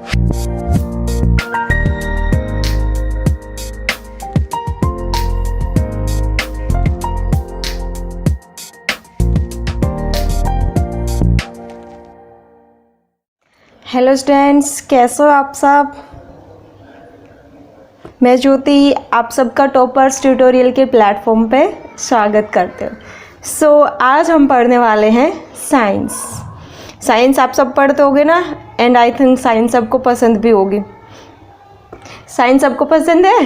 Hello students, कैसे हो आप सब। मैं ज्योति आप सबका टॉपर्स ट्यूटोरियल के प्लेटफॉर्म पे स्वागत करते हो। आज हम पढ़ने वाले हैं साइंस आप सब पढ़ते होगे ना, एंड आई थिंक साइंस सबको पसंद भी होगी। साइंस सबको पसंद है?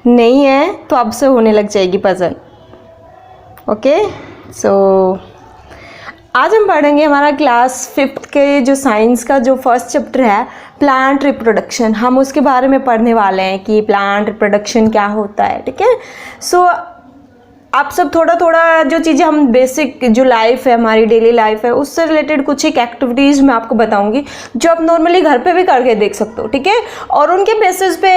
नहीं है तो अब से होने लग जाएगी पसंद। ओके, आज हम पढ़ेंगे हमारा क्लास 5th के जो साइंस का जो फर्स्ट चैप्टर है प्लांट रिप्रोडक्शन, हम उसके बारे में पढ़ने वाले हैं कि प्लांट रिप्रोडक्शन क्या होता है। ठीक है, आप सब थोड़ा थोड़ा जो चीज़ें हम बेसिक जो लाइफ है, हमारी डेली लाइफ है, उससे रिलेटेड कुछ एक एक्टिविटीज़ मैं आपको बताऊंगी जो आप नॉर्मली घर पे भी करके देख सकते हो। ठीक है, और उनके बेसिस पे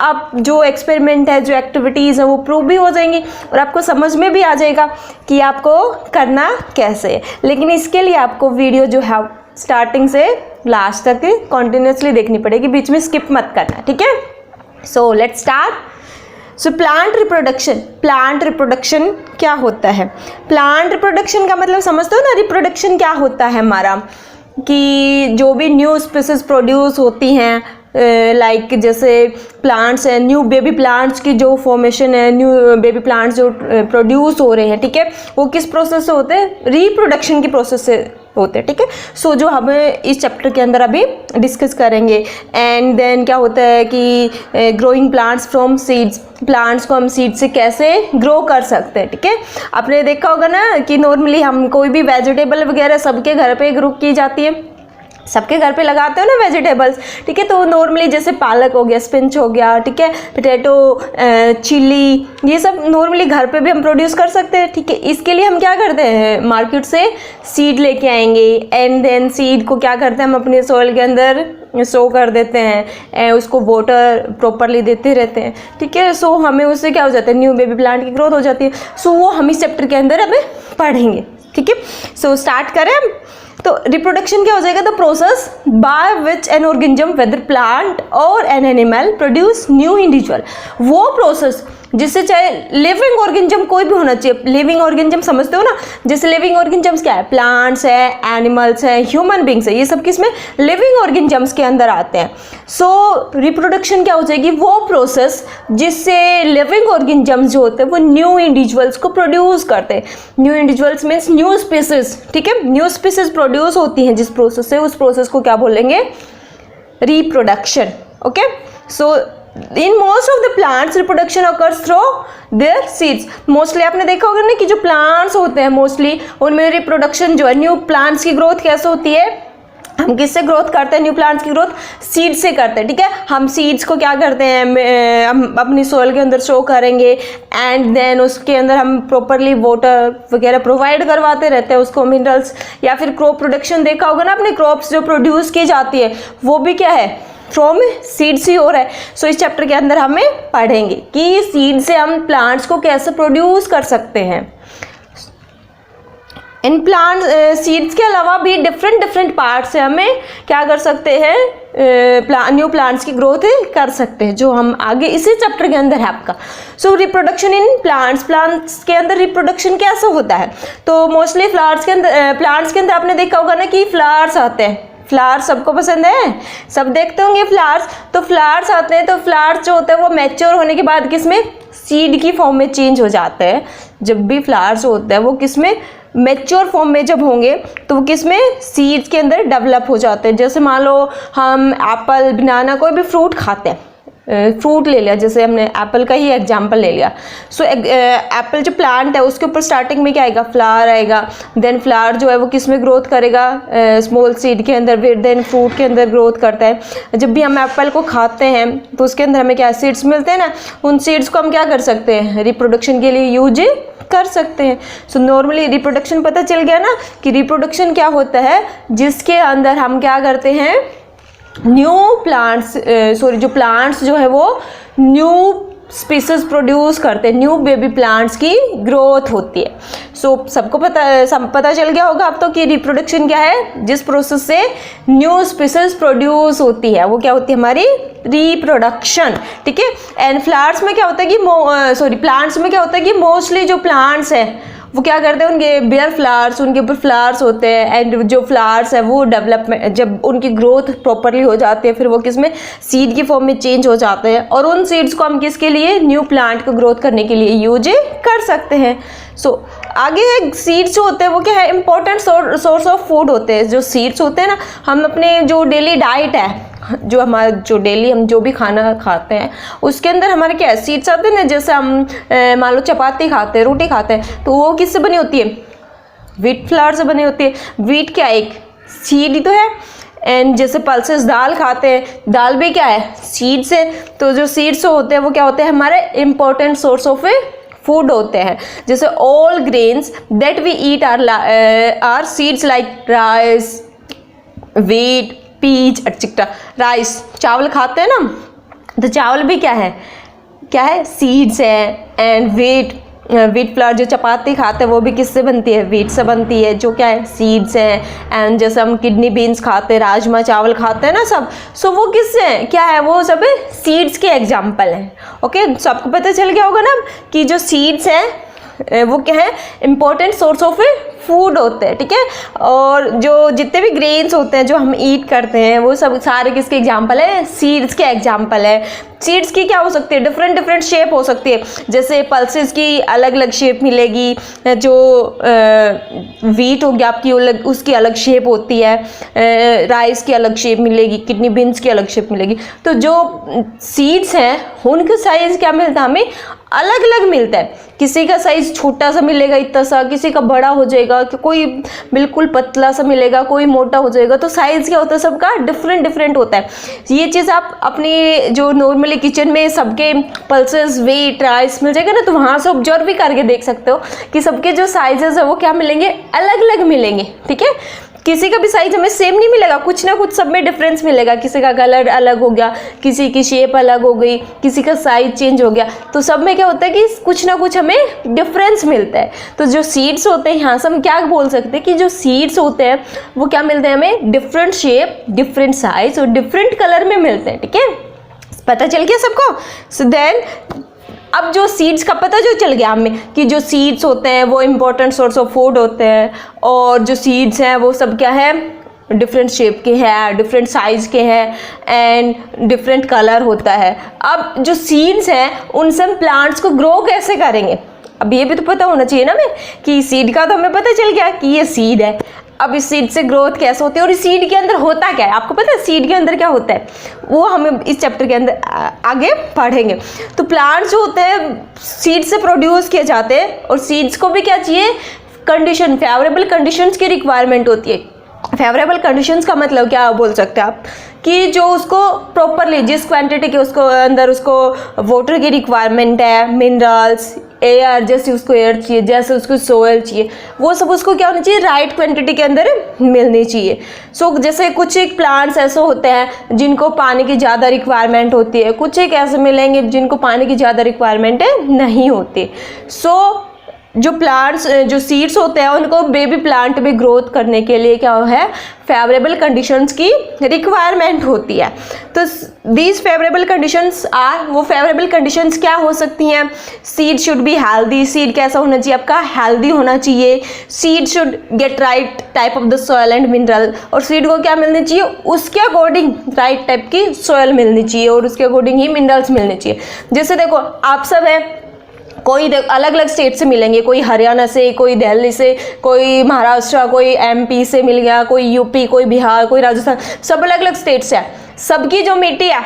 आप जो एक्सपेरिमेंट है, जो एक्टिविटीज़ है, वो प्रूव भी हो जाएंगी और आपको समझ में भी आ जाएगा कि आपको करना कैसे है। लेकिन इसके लिए आपको वीडियो जो है स्टार्टिंग से लास्ट तक कंटिन्यूसली देखनी पड़ेगी, बीच में स्किप मत करना। ठीक है, so let's start. Plant reproduction क्या होता है? प्लांट रिप्रोडक्शन का मतलब समझते हो ना, रिप्रोडक्शन क्या होता है हमारा, कि जो भी न्यू स्पीसीज प्रोड्यूस होती हैं, लाइक जैसे प्लांट्स हैं, न्यू बेबी प्लांट्स की जो फॉर्मेशन है, न्यू बेबी प्लांट्स जो प्रोड्यूस हो रहे हैं, ठीक है, वो किस प्रोसेस से होते हैं? रिप्रोडक्शन की प्रोसेस से होते हैं। ठीक है, जो हम इस चैप्टर के अंदर अभी डिस्कस करेंगे। एंड देन क्या होता है कि growing plants from seeds, plants को हम सीड से कैसे ग्रो कर सकते हैं। ठीक है, आपने देखा होगा ना कि नॉर्मली हम कोई भी वेजिटेबल वगैरह सबके घर पे ग्रो की जाती है, सबके घर पे लगाते हो ना वेजिटेबल्स। ठीक है, तो नॉर्मली जैसे पालक हो गया, स्पिनच हो गया, ठीक है, पोटैटो, चिली, ये सब नॉर्मली घर पे भी हम प्रोड्यूस कर सकते हैं। ठीक है, इसके लिए हम क्या करते हैं, मार्केट से सीड लेके आएंगे एंड देन सीड को क्या करते हैं, हम अपने सॉइल के अंदर सो कर देते हैं, उसको वाटर प्रॉपरली देते रहते हैं। ठीक है, हमें उससे क्या हो जाता है, न्यू बेबी प्लांट की ग्रोथ हो जाती है। वो हम इस चैप्टर के अंदर अभी पढ़ेंगे। ठीक है, स्टार्ट करें हम। तो रिप्रोडक्शन क्या हो जाएगा? The process by which an organism whether plant और an animal produce new individual, वो प्रोसेस जिससे चाहे लिविंग ऑर्गेनिज्म कोई भी होना चाहिए। लिविंग ऑर्गेनिज्म समझते हो ना, जैसे लिविंग ऑर्गेनिजम्स क्या है, प्लांट्स है, एनिमल्स है, ह्यूमन बींग्स है, ये सब किसमें, लिविंग ऑर्गेनिजम्स के अंदर आते हैं। रिप्रोडक्शन क्या हो जाएगी? वो प्रोसेस जिससे लिविंग ऑर्गेनिजम्स जो होते हैं वो न्यू इंडिविजुअल्स को प्रोड्यूस करते हैं। New individuals means new species. ठीक है, न्यू स्पीसीज प्रोड्यूस होती हैं जिस प्रोसेस से, उस प्रोसेस को क्या बोलेंगे? Reproduction. Okay, in most of the plants reproduction occurs through their seeds। Mostly आपने देखा होगा ना कि जो प्लांट्स होते हैं मोस्टली उनमें रिप्रोडक्शन जो है, न्यू प्लांट्स की ग्रोथ कैसे होती है, हम किससे ग्रोथ करते हैं? न्यू प्लांट्स की ग्रोथ सीड से करते हैं। ठीक है, हम सीड्स को क्या करते हैं, हम अपनी सॉइल के अंदर शो करेंगे एंड देन उसके अंदर हम प्रॉपरली वाटर वगैरह प्रोवाइड करवाते रहते हैं उसको, मिनरल्स, या फिर क्रॉप प्रोडक्शन देखा होगा ना, अपने क्रॉप्स जो प्रोड्यूस की जाती है वो भी क्या है, फ्रॉम सीड्स ही हो रहा है। इस चैप्टर के अंदर हमें पढ़ेंगे कि सीड से हम प्लांट्स को कैसे प्रोड्यूस कर सकते हैं। इन प्लांट सीड्स के अलावा भी डिफरेंट पार्ट से हमें क्या कर सकते हैं, न्यू प्लांट्स की ग्रोथ कर सकते हैं, जो हम आगे इसी चैप्टर के अंदर है आपका। रिप्रोडक्शन इन प्लांट्स के अंदर रिप्रोडक्शन कैसे होता है? तो मोस्टली प्लांट्स के अंदर आपने देखा होगा ना कि फ्लावर्स आते हैं। फ्लावर्स सबको पसंद है, सब देखते होंगे फ्लावर्स। तो फ्लावर्स आते हैं, तो फ्लावर्स जो होते हैं वो मैच्योर होने के बाद किसमें, सीड की फॉर्म में चेंज हो जाते हैं। जब भी फ्लावर्स होते हैं वो किसमें, मैच्योर फॉर्म में जब होंगे तो वो किसमें, सीड्स के अंदर डेवलप हो जाते हैं। जैसे मान लो हम एप्पल, बनाना, कोई भी फ्रूट खाते हैं, फ्रूट ले लिया, जैसे हमने एप्पल का ही एग्जांपल ले लिया। एप्पल जो प्लांट है उसके ऊपर स्टार्टिंग में क्या आएगा, फ्लावर आएगा। देन फ्लावर जो है वो किस में ग्रोथ करेगा, स्मॉल सीड के अंदर, फिर देन फ्रूट के अंदर ग्रोथ करता है। जब भी हम एप्पल को खाते हैं तो उसके अंदर हमें क्या, सीड्स मिलते हैं ना, उन सीड्स को हम क्या कर सकते हैं, रिप्रोडक्शन के लिए यूज कर सकते हैं। नॉर्मली रिप्रोडक्शन पता चल गया ना कि रिप्रोडक्शन क्या होता है, जिसके अंदर हम क्या करते हैं, न्यू प्लांट्स, जो प्लांट्स जो है वो न्यू स्पीसीज प्रोड्यूस करते हैं, न्यू बेबी प्लांट्स की ग्रोथ होती है। सो सबको पता चल गया होगा अब तो कि रिप्रोडक्शन क्या है, जिस प्रोसेस से न्यू स्पीसीज प्रोड्यूस होती है वो क्या होती है हमारी रिप्रोडक्शन, ठीक है। एंड फ्लावर्स में क्या होता है कि प्लांट्स में क्या होता है कि मोस्टली जो प्लांट्स है वो क्या करते हैं, उनके बेयर फ्लावर्स, उनके ऊपर फ्लावर्स होते हैं एंड जो फ्लावर्स है वो डेवलपमेंट, जब उनकी ग्रोथ प्रॉपरली हो जाती है फिर वो किसमें सीड की फॉर्म में चेंज हो जाते हैं और उन सीड्स को हम किसके लिए, न्यू प्लांट को ग्रोथ करने के लिए यूज कर सकते हैं। सो आगे है सीड्स जो होते हैं वो क्या है, इंपॉर्टेंट सोर्स ऑफ फूड होते हैं। जो सीड्स होते हैं ना, हम अपने जो डेली डाइट है, जो हमारा जो डेली हम जो भी खाना खाते हैं उसके अंदर हमारे क्या सीड्स आते हैं ना, जैसे हम मान लो चपाती खाते हैं, रोटी खाते हैं, तो वो किससे बनी होती है, व्हीट फ्लावर से बनी होती है। व्हीट क्या एक सीड ही तो है। एंड जैसे पल्सेस दाल खाते हैं, दाल भी क्या है, सीड्स है। तो जो सीड्स होते हैं वो क्या होते हैं, हमारे इंपॉर्टेंट सोर्स ऑफ फूड होते हैं। जैसे all grains that we eat are seeds like rice, wheat, peach etcetera. Rice चावल खाते हैं ना, तो चावल भी क्या है सीड्स है। एंड व्हीट फ्लावर जो चपाती खाते हैं वो भी किससे बनती है, व्हीट से बनती है, जो क्या है सीड्स है। एंड जैसे हम किडनी बीन्स खाते हैं, राजमा चावल खाते हैं ना सब, सो वो किससे है, क्या है, वो सब सीड्स के एग्जाम्पल हैं। ओके, सबको पता चल गया होगा ना कि जो सीड्स हैं वो क्या है, इंपॉर्टेंट सोर्स ऑफ फूड होते हैं, ठीक है। और जो जितने भी ग्रेन्स होते हैं जो हम ईट करते हैं वो सब सारे किसके एग्जाम्पल है, सीड्स के एग्जाम्पल है। सीड्स की क्या हो सकती है, डिफरेंट शेप हो सकती है। जैसे पल्सेस की अलग अलग शेप मिलेगी, जो व्हीट हो गया आपकी उसकी अलग शेप होती है, राइस की अलग शेप मिलेगी, किडनी बीन्स की अलग शेप मिलेगी। तो जो सीड्स हैं उनका साइज क्या मिलता है, हमें अलग अलग मिलता है। किसी का साइज छोटा सा मिलेगा इतना सा, किसी का बड़ा हो जाएगा, कोई बिल्कुल पतला सा मिलेगा, कोई मोटा हो जाएगा। तो साइज क्या होता है, सबका डिफरेंट होता है। ये चीज़ आप अपनी जो नॉर्मली किचन में सबके पल्सेस, वेट, राइस मिल जाएगा ना, तो वहाँ से ऑब्जर्व भी करके देख सकते हो कि सबके जो साइजेस है वो क्या मिलेंगे, अलग अलग मिलेंगे, ठीक है। किसी का भी साइज हमें सेम नहीं मिलेगा, कुछ ना कुछ सब में डिफरेंस मिलेगा। किसी का कलर अलग हो गया, किसी की शेप अलग हो गई, किसी का साइज चेंज हो गया, तो सब में क्या होता है कि कुछ ना कुछ हमें डिफरेंस मिलता है। तो जो सीड्स होते हैं यहाँ से हम क्या बोल सकते हैं कि जो सीड्स होते हैं वो क्या मिलते हैं हमें, डिफरेंट शेप, डिफरेंट साइज और डिफरेंट कलर में मिलते हैं, ठीक है। पता चल गया सबको। सो देन अब जो सीड्स का पता जो चल गया हमें कि जो सीड्स होते हैं वो इम्पोर्टेंट सोर्स ऑफ फूड होते हैं, और जो सीड्स हैं वो सब क्या है, डिफरेंट शेप के हैं, डिफरेंट साइज के हैं एंड डिफरेंट कलर होता है। अब जो सीड्स हैं उनसे हम प्लांट्स को ग्रो कैसे करेंगे, अब ये भी तो पता होना चाहिए ना हमें कि सीड का तो हमें पता चल गया कि ये सीड है। अब इस सीड से ग्रोथ कैसे होती है और इस सीड के अंदर होता क्या है, आपको पता है सीड के अंदर क्या होता है, वो हमें इस चैप्टर के अंदर आगे पढ़ेंगे। तो प्लांट्स जो होते हैं सीड से प्रोड्यूस किए जाते हैं, और सीड्स को भी क्या चाहिए, कंडीशन, फेवरेबल कंडीशंस की रिक्वायरमेंट होती है। फेवरेबल कंडीशंस का मतलब क्या बोल सकते हैं आप कि जो उसको प्रॉपरली जिस क्वांटिटी के उसको अंदर उसको वाटर की रिक्वायरमेंट है, मिनरल्स, एयर, जैसे उसको एयर चाहिए, जैसे उसको सोयल चाहिए, वो सब उसको क्या होना चाहिए, राइट क्वांटिटी के अंदर मिलनी चाहिए। सो जैसे कुछ एक प्लांट्स ऐसे होते हैं जिनको पानी की ज़्यादा रिक्वायरमेंट होती है, कुछ एक ऐसे मिलेंगे जिनको पानी की ज़्यादा रिक्वायरमेंट नहीं होती। सो जो प्लांट्स, जो सीड्स होते हैं उनको बेबी प्लांट में ग्रोथ करने के लिए क्या है, फेवरेबल कंडीशंस की रिक्वायरमेंट होती है। तो दीज फेवरेबल कंडीशंस आर, वो फेवरेबल कंडीशंस क्या हो सकती हैं, seed should be healthy, seed कैसा होना चाहिए आपका, हेल्दी होना चाहिए। Seed should get right type of the soil and mineral, और सीड को क्या मिलनी चाहिए, उसके अकॉर्डिंग राइट टाइप की सॉयल मिलनी चाहिए और उसके अकॉर्डिंग ही मिनरल्स मिलने चाहिए। जैसे देखो आप सब है, कोई अलग अलग स्टेट से मिलेंगे, कोई हरियाणा से, कोई दिल्ली से, कोई महाराष्ट्र, कोई एमपी से मिल गया, कोई यूपी, कोई बिहार, कोई राजस्थान, सब अलग अलग स्टेट से है। सबकी जो मिट्टी है,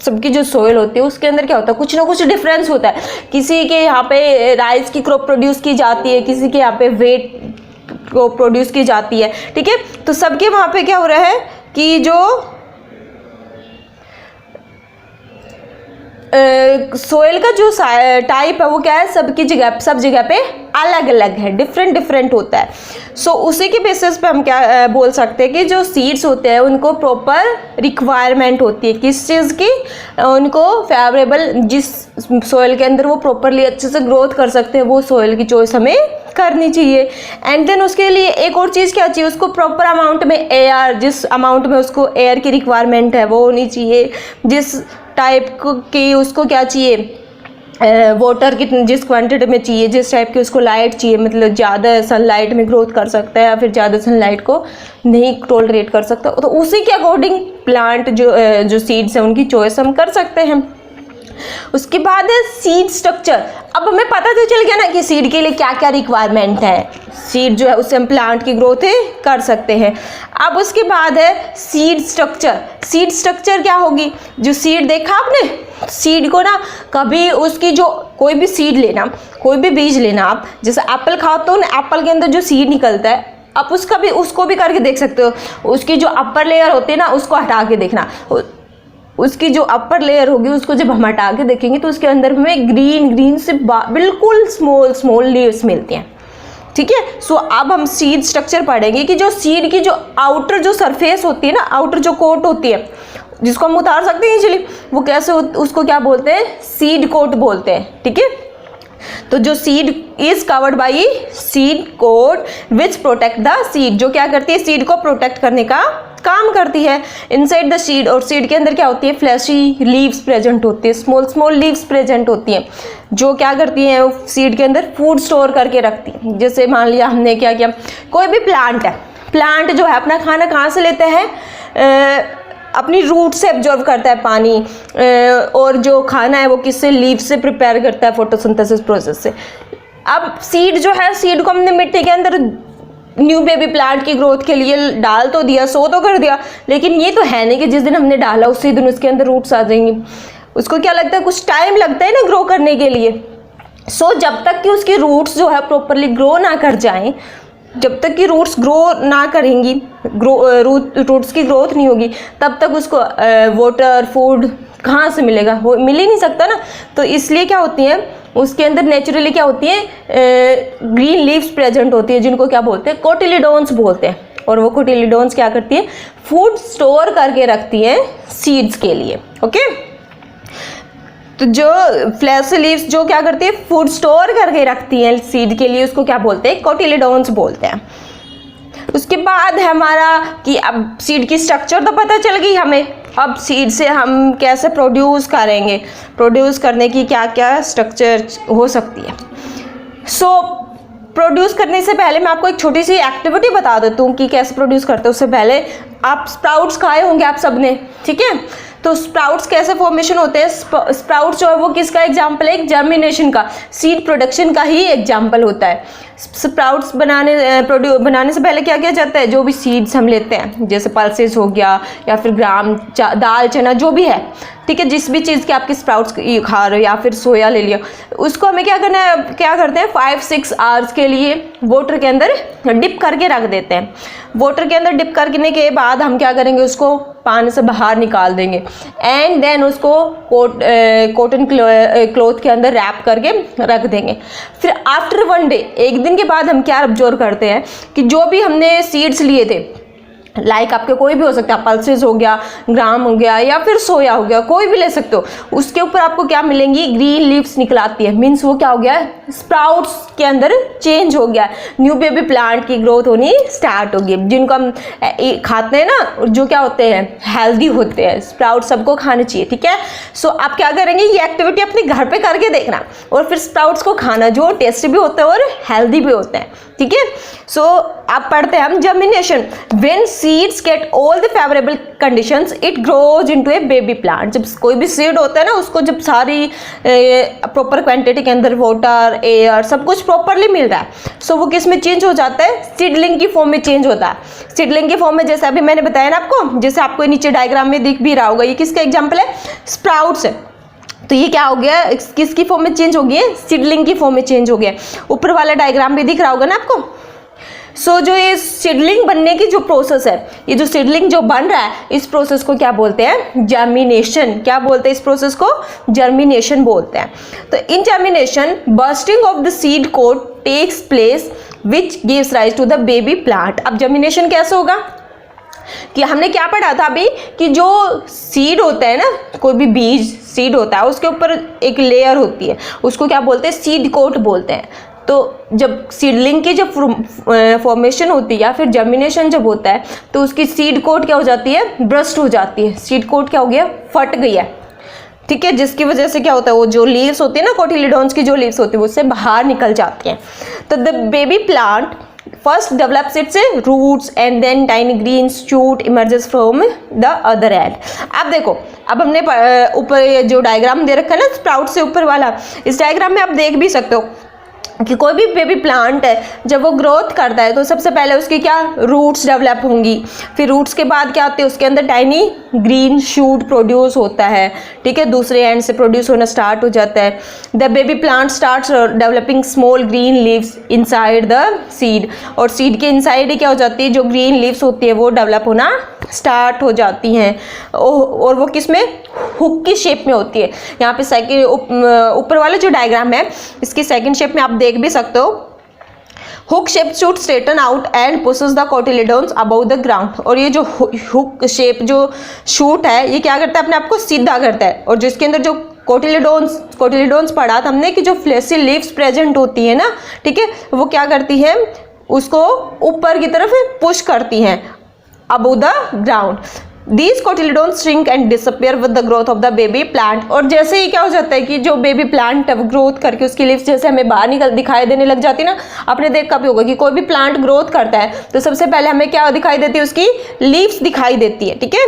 सबकी जो सोइल होती है उसके अंदर क्या होता है, कुछ ना कुछ डिफरेंस होता है। किसी के यहाँ पे राइस की क्रॉप प्रोड्यूस की जाती है, किसी के यहाँ पे वेट को प्रोड्यूस की जाती है, ठीक है। तो सबके वहाँ पे क्या हो रहा है कि जो सोयल का जो टाइप है वो क्या है, सब जगह पे अलग अलग है, डिफरेंट होता है। सो उसी के बेसिस पे हम क्या बोल सकते हैं कि जो सीड्स होते हैं उनको प्रॉपर रिक्वायरमेंट होती है किस चीज़ की, उनको फेवरेबल जिस सोयल के अंदर वो प्रॉपरली अच्छे से ग्रोथ कर सकते हैं वो सोयल की चॉइस हमें करनी चाहिए। एंड देन उसके लिए एक और चीज़ क्या चाहिए, उसको प्रॉपर अमाउंट में एयर, जिस अमाउंट में उसको एयर की रिक्वायरमेंट है वो होनी चाहिए, जिस टाइप की उसको क्या चाहिए, वाटर कितनी जिस क्वांटिटी में चाहिए, जिस टाइप की उसको लाइट चाहिए, मतलब ज़्यादा सनलाइट में ग्रोथ कर सकता है या फिर ज़्यादा सनलाइट को नहीं टॉलरेट कर सकता, तो उसी के अकॉर्डिंग प्लांट जो सीड्स हैं उनकी चॉइस हम कर सकते हैं। उसके बाद है सीड स्ट्रक्चर। अब हमें पता तो चल गया ना कि सीड के लिए क्या क्या रिक्वायरमेंट है, सीड जो है उससे हम प्लांट की ग्रोथ कर सकते हैं। अब उसके बाद है सीड स्ट्रक्चर। सीड स्ट्रक्चर क्या होगी, जो सीड देखा आपने, सीड को ना कभी उसकी जो कोई भी सीड लेना, कोई भी बीज लेना, आप जैसे एप्पल खाते हो ना, एप्पल के अंदर जो सीड निकलता है आप उसको भी करके देख सकते हो। उसकी जो अपर लेयर होती है ना उसको हटा के देखना, उसकी जो अपर लेयर होगी उसको जब हम हटा के देखेंगे तो उसके अंदर हमें ग्रीन से बिल्कुल स्मॉल लीव्स मिलती हैं। ठीक है, सो अब हम सीड स्ट्रक्चर पढ़ेंगे कि जो सीड की जो आउटर जो सरफेस होती है ना, आउटर जो कोट होती है जिसको हम उतार सकते हैं इजीली, वो कैसे उसको क्या बोलते हैं, सीड कोट बोलते हैं। ठीक है, तो जो seed is covered by seed coat which protect the seed, जो क्या करती है, सीड को प्रोटेक्ट करने का काम करती है। इनसाइड द सीड, और सीड के अंदर क्या होती है, फ्लैशी लीव्स प्रेजेंट होती है, स्मॉल लीव्स प्रेजेंट होती हैं, जो क्या करती हैं, सीड के अंदर फूड स्टोर करके रखती हैं। जैसे मान लिया हमने क्या किया, कोई भी प्लांट है, प्लांट जो है अपना खाना कहाँ से लेता है, अपनी रूट से एब्जॉर्व करता है पानी, और जो खाना है वो किससे, लीव से प्रिपेयर करता है फोटोसिंथेसिस प्रोसेस से। अब सीड जो है, सीड को हमने मिट्टी के अंदर न्यू बेबी प्लांट की ग्रोथ के लिए डाल तो दिया, सो तो कर दिया, लेकिन ये तो है नहीं कि जिस दिन हमने डाला उसी दिन उसके अंदर रूट्स आ जाएंगी। उसको क्या लगता है, कुछ टाइम लगता है ना ग्रो करने के लिए। सो जब तक कि उसकी रूट्स जो है प्रॉपरली ग्रो ना कर जाएं, जब तक कि रूट्स ग्रो ना करेंगी, रूट्स की ग्रोथ नहीं होगी, तब तक उसको वाटर फूड कहाँ से मिलेगा, मिल ही नहीं सकता ना। तो इसलिए क्या होती है, उसके अंदर नेचुरली क्या होती है, ग्रीन लीव्स प्रेजेंट होती है, जिनको क्या बोलते हैं, कोटिलीडोन्स बोलते हैं। और वो कोटिलीडोन्स क्या करती है, फूड स्टोर करके रखती हैं सीड्स के लिए। ओके, तो जो फ्लैश लीव्स जो क्या करती है, फूड स्टोर करके रखती हैं सीड के लिए, उसको क्या बोलते हैं, कोटिलीडोन्स बोलते हैं। उसके बाद है हमारा कि अब सीड की स्ट्रक्चर तो पता चल गई हमें, अब सीड से हम कैसे प्रोड्यूस करेंगे, प्रोड्यूस करने की क्या क्या स्ट्रक्चर हो सकती है। सो प्रोड्यूस करने से पहले मैं आपको एक छोटी सी एक्टिविटी बता देती हूँ कि कैसे प्रोड्यूस करते हैं। उससे पहले आप स्प्राउट्स खाए होंगे आप सबने, ठीक है, तो स्प्राउट्स कैसे फॉर्मेशन होते हैं, स्प्राउट्स जो है वो किसका एग्जाम्पल है, एक जर्मिनेशन का, सीड प्रोडक्शन का ही एग्जाम्पल होता है। स्प्राउट्स बनाने से पहले क्या किया जाता है, जो भी सीड्स हम लेते हैं, जैसे पल्सेस हो गया या फिर ग्राम दाल चना जो भी है, ठीक है, जिस भी चीज़ के आपके स्प्राउट्स खा रहे हो या फिर सोया ले लिया, उसको हमें क्या करना है, क्या करते हैं 5-6 आवर्स के लिए वाटर के अंदर डिप करके रख देते हैं। वाटर के अंदर डिप करने के बाद हम क्या करेंगे, उसको पानी से बाहर निकाल देंगे एंड देन उसको कॉटन क्लॉथ के अंदर रैप करके रख देंगे। फिर आफ्टर 1 डे, एक दिन के बाद हम क्या ऑब्जर्व करते हैं कि जो भी हमने सीड्स लिए थे, लाइक आपके कोई भी हो सकता है, पल्सेस हो गया, ग्राम हो गया या फिर सोया हो गया, कोई भी ले सकते हो, उसके ऊपर आपको क्या मिलेंगी, ग्रीन लीव्स निकल आती है। मीन्स वो क्या हो गया, स्प्राउट्स के अंदर चेंज हो गया, न्यू बेबी प्लांट की ग्रोथ होनी स्टार्ट होगी, जिनको हम खाते हैं ना, जो क्या होते हैं, हेल्दी होते हैं। स्प्राउट सबको खाने चाहिए, ठीक है। सो आप क्या करेंगे, ये एक्टिविटी अपने घर पे करके देखना और फिर स्प्राउट्स को खाना, जो टेस्टी भी होता है और हेल्दी भी होते हैं, ठीक है। सो आप पढ़ते हैं हम germination, when seeds get all the favourable conditions it grows into A baby plant. जब कोई भी सीड होता है ना, उसको जब सारी प्रॉपर क्वांटिटी के अंदर वाटर, एयर, सब कुछ प्रॉपरली मिल रहा है, सो वो किस में चेंज हो जाता है, सीडलिंग की फॉर्म में चेंज होता है। सीडलिंग की फॉर्म में, जैसे अभी मैंने बताया ना आपको, जैसे आपको नीचे डायग्राम में दिख भी रहा होगा, ये किसका एग्जाम्पल है, स्प्राउट्स है। तो ये क्या हो गया, किसकी फॉर्म में चेंज हो गई है, सीडलिंग की फॉर्म में चेंज हो गया। ऊपर वाला डायग्राम भी दिख रहा होगा ना आपको। सो जो ये सीडलिंग बनने की जो प्रोसेस है, ये जो सीडलिंग जो बन रहा है, इस प्रोसेस को क्या बोलते हैं? जर्मिनेशन। क्या बोलते हैं इस प्रोसेस को? जर्मिनेशन बोलते हैं। तो in germination bursting of the seed coat takes place which gives rise to the baby plant. अब जर्मिनेशन कैसे होगा कि हमने क्या पढ़ा था अभी कि जो सीड होता है ना, कोई भी बीज सीड होता है, उसके ऊपर एक लेयर होती है, उसको क्या बोलते हैं? सीड कोट बोलते हैं। तो जब सीडलिंग की जब फॉर्मेशन होती है या फिर जर्मिनेशन जब होता है, तो उसकी सीड कोट क्या हो जाती है? ब्रस्ट हो जाती है। सीड कोट क्या हो गया? फट गई है, ठीक है, जिसकी वजह से क्या होता है, वो जो लीव्स होती है ना, कोटिलीडोन्स की जो लीव्स होती है, उससे बाहर निकल जाती हैं। तो the baby plant first develops its roots and then tiny green shoot emerges from the other end. अब देखो, अब हमने ऊपर जो डायग्राम दे रखा है ना स्प्राउट से ऊपर वाला, इस डायग्राम में आप देख भी सकते हो कि कोई भी बेबी प्लांट है जब वो ग्रोथ करता है तो सबसे पहले उसकी क्या रूट्स डेवलप होंगी, फिर रूट्स के बाद क्या होती है, उसके अंदर टाइनी ग्रीन शूट प्रोड्यूस होता है, ठीक है, दूसरे एंड से प्रोड्यूस होना स्टार्ट हो जाता है। The baby plant starts developing small green leaves inside the seed, और सीड के इनसाइड ही क्या हो जाती है, जो ग्रीन लीव्स होती है वो डेवलप होना स्टार्ट हो जाती हैं, और वो किस में? हुक की शेप में होती है। यहाँ पे सेकंड ऊपर वाला जो डायग्राम है, इसकी सेकंड शेप में आप देख भी सकते हो। Hook shape shoot straighten out and pushes the cotyledons above the ground. और ये जो हुक शेप जो शूट है, ये क्या करता है? अपने आप को सीधा करता है, और जिसके अंदर जो कोटिलीडोन्स पढ़ा था हमने कि जो फ्लेशी लीव्स प्रेजेंट होती है ना, ठीक है, वो क्या करती है? उसको ऊपर की तरफ पुश करती हैं above the ground. These cotyledons shrink and disappear with the growth of the baby plant. और जैसे ही क्या हो जाता है कि जो बेबी प्लांट ग्रोथ करके उसकी लीव्स जैसे हमें बाहर दिखाई देने लग जाती है ना, आपने देखा भी होगा कि कोई भी प्लांट ग्रोथ करता है तो सबसे पहले हमें क्या दिखाई देती है? उसकी लीव्स दिखाई देती है, ठीक है।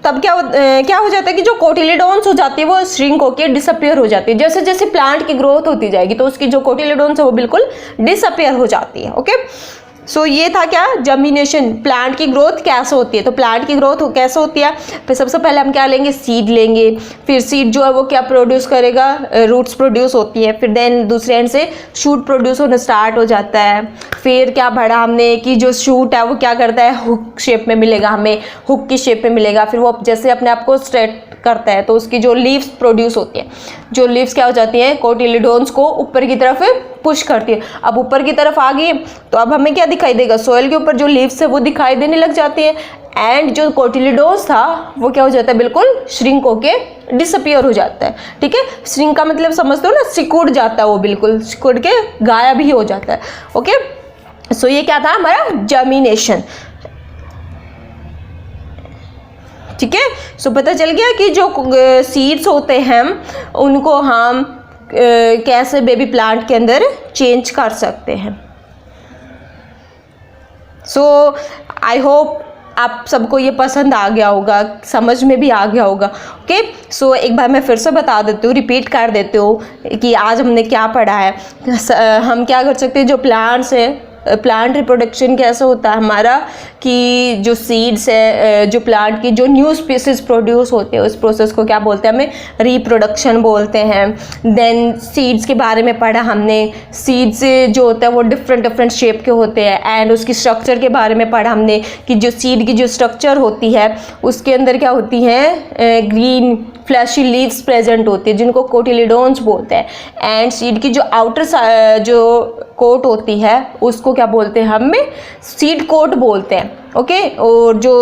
तब क्या हो जाता है कि जो कोटिलीडोन्स हो जाती है वो श्रिंक होकर डिसअपियर हो जाती है। जैसे जैसे प्लांट की ग्रोथ होती जाएगी तो उसकी जो कोटिलीडोन्स है वो बिल्कुल डिसअपियर हो जाती है। ओके, सो ये था क्या? जर्मिनेशन, प्लांट की ग्रोथ कैसे होती है। तो प्लांट की ग्रोथ कैसे होती है? फिर सबसे पहले हम क्या लेंगे? सीड लेंगे, फिर सीड जो है वो क्या प्रोड्यूस करेगा? रूट्स प्रोड्यूस होती है, फिर देन दूसरे एंड से शूट प्रोड्यूस होना स्टार्ट हो जाता है। फिर क्या पढ़ा हमने कि जो शूट है वो क्या करता है? हुक शेप में मिलेगा, हमें हुक की शेप में मिलेगा। फिर वो जैसे अपने आप को स्ट्रेट करता है तो उसकी जो लीव्स प्रोड्यूस होती है, जो लीव्स क्या हो जाती हैं? कोटिलीडोन्स को ऊपर की तरफ पुश करती है। अब ऊपर की तरफ आ गई तो अब हमें क्या दिखाई देगा? सोयल के ऊपर जो लीव्स है वो दिखाई देने लग जाती है, एंड जो कोटिलीडोन्स था वो क्या हो जाता है? बिल्कुल श्रिंक होके डिसअपियर हो जाता है, ठीक है। श्रिंक का मतलब समझते हो ना? सिकुड़ जाता है, वो बिल्कुल सिकुड़ के गायब ही हो जाता है। ओके, सो ये क्या था? हमारा जर्मिनेशन, ठीक है। सो पता चल गया कि जो सीड्स होते हैं उनको हम कैसे बेबी प्लांट के अंदर चेंज कर सकते हैं। सो आई होप आप सबको ये पसंद आ गया होगा, समझ में भी आ गया होगा। ओके, सो एक बार मैं फिर से बता देती हूँ, रिपीट कर देती हूँ कि आज हमने क्या पढ़ा है। हम क्या कर सकते हैं? जो प्लांट्स हैं, प्लांट रिप्रोडक्शन कैसे होता है हमारा कि जो सीड्स है, जो प्लांट की जो न्यू स्पीसीज प्रोड्यूस होते हैं उस प्रोसेस को क्या बोलते हैं? हमें रिप्रोडक्शन बोलते हैं। देन सीड्स के बारे में पढ़ा हमने, सीड्स जो होता है वो डिफरेंट शेप के होते हैं, एंड उसकी स्ट्रक्चर के बारे में पढ़ा हमने कि जो सीड की जो स्ट्रक्चर होती है उसके अंदर क्या होती हैं? ग्रीन फ्लैशी लीव्स प्रेजेंट होती है जिनको कोटिलीडोन्स बोलते हैं, एंड सीड की जो आउटर जो कोट होती है उसको क्या बोलते हैं? हमें सीड कोट बोलते हैं। ओके, और जो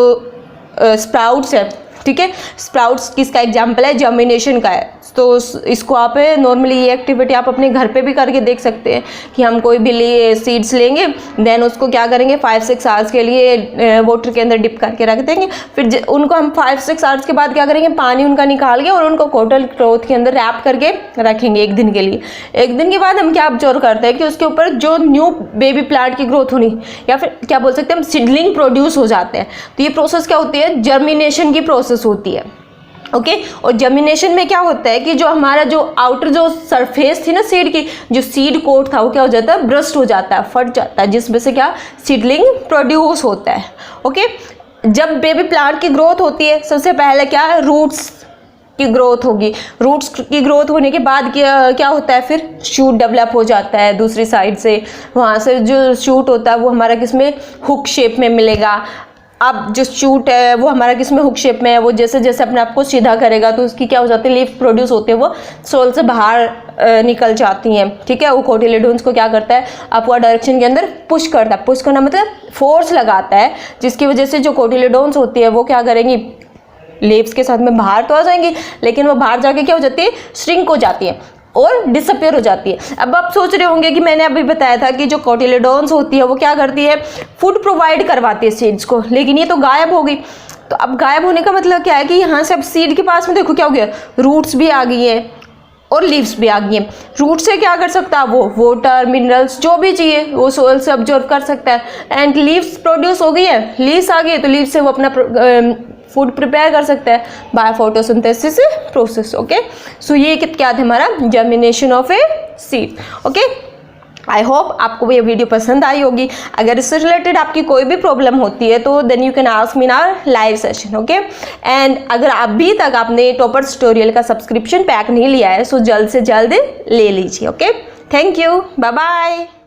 स्प्राउट्स है, ठीक है, स्प्राउट्स किसका एग्जाम्पल है? जर्मिनेशन का है। तो इसको आप नॉर्मली ये एक्टिविटी आप अपने घर पे भी करके देख सकते हैं कि हम कोई भी सीड्स लेंगे, देन उसको क्या करेंगे? 5-6 आवर्स के लिए वाटर के अंदर डिप करके रख देंगे। फिर उनको हम 5-6 आवर्स के बाद क्या करेंगे? पानी उनका निकाल के और उनको कॉटन क्लॉथ के अंदर रैप करके रखेंगे 1 दिन के लिए। 1 दिन के बाद हम क्या ऑब्जर्व करते हैं कि उसके ऊपर जो न्यू बेबी प्लांट की ग्रोथ होनी, या फिर क्या बोल सकते हैं हम, सीडलिंग प्रोड्यूस हो जाते हैं। तो ये प्रोसेस क्या होती है? जर्मिनेशन की प्रोसेस होती है। ओके, और जर्मिनेशन में क्या होता है कि जो हमारा जो आउटर जो सरफेस थी ना सीड की, जो सीड कोट था वो क्या हो जाता है? ब्रस्ट हो जाता है, फट जाता है, जिसमें से क्या सीडलिंग प्रोड्यूस होता है। ओके, जब बेबी प्लांट की ग्रोथ होती है सबसे पहले क्या? रूट्स की ग्रोथ होगी। रूट्स की ग्रोथ होने के बाद क्या होता है, फिर शूट डेवलप हो जाता है दूसरी साइड से। वहाँ से जो शूट होता है वो हमारा किसमें, हुक शेप में मिलेगा। अब जो शूट है वो हमारा किसमें, हुक शेप में है। वो जैसे जैसे अपने आप को सीधा करेगा तो उसकी क्या हो जाती है, लीफ प्रोड्यूस होते हैं, वो सोल से बाहर निकल जाती हैं, ठीक है। वो कोटिलेडोन्स को क्या करता है, अपवर्ड डायरेक्शन के अंदर पुश करता है। पुश करना मतलब फोर्स लगाता है, जिसकी वजह से जो कोटिलेडोन्स होती है वो क्या करेंगी, लीव्स के साथ में बाहर तो आ जाएंगी, लेकिन वो बाहर जाके क्या हो जाती है, श्रिंक हो जाती है और डिसअपियर हो जाती है। अब आप सोच रहे होंगे कि मैंने अभी बताया था कि जो कोटिलेडोन्स होती है वो क्या करती है, फूड प्रोवाइड करवाती है सीड्स को, लेकिन ये तो गायब हो गई। तो अब गायब होने का मतलब क्या है कि यहाँ से अब सीड के पास में देखो क्या हो गया, रूट्स भी आ गई है और लीव्स भी आ गई हैं। रूट से क्या कर सकता है, वो वाटर मिनरल्स जो भी चाहिए वो सोil से ऑब्जॉर्व कर सकता है। एंड लीव्स प्रोड्यूस हो गई है, लीव्स आ गई है, तो लीव्स से वो अपना फूड प्रिपेयर कर सकता है बाय फोटोसिंथेसिस प्रोसेस। ओके, सो ये क्या था हमारा germination of a seed. Okay, I hope आपको ये वीडियो पसंद आई होगी। अगर इससे रिलेटेड आपकी कोई भी प्रॉब्लम होती है तो then you can ask me in our live session. Okay, and अगर अभी तक आपने टॉपर्स ट्यूटोरियल का सब्सक्रिप्शन पैक नहीं लिया है सो जल्द से जल्द ले लीजिए। Okay, thank you, bye bye.